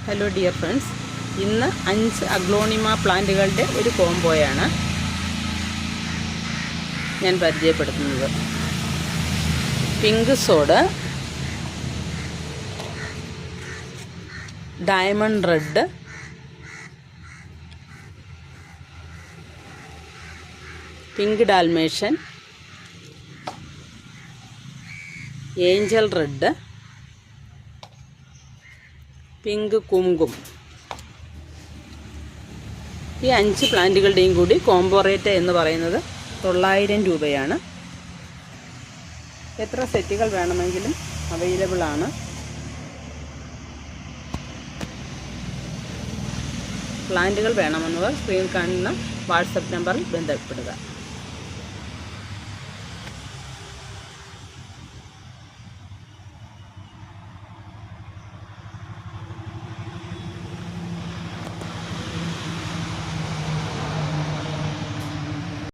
Hello dear friends, ഇന്ന് 5 aglaonema പ്ലാന്റുകളുടെ ഒരു കോംബോയാണ് ഞാൻ പരിചയപ്പെടുത്തുന്നത്. Pink sod, diamond red, pink dalmatian, angel red, pink Kumkum. ഈ 5 പ്ലാന്റുകളുടെയും കൂടി കോംബോ റേറ്റ് എന്ന് പറയുന്നത് 900 രൂപയാണ്. എത്ര സെറ്റുകൾ വേണമെങ്കിലും അവൈലബിൾ ആണ്. പ്ലാന്റുകൾ വേണമെന്നവർ സ്ക്രീനിൽ കാണുന്ന വാട്സപ്പ് നമ്പറിൽ ബന്ധപ്പെടുക.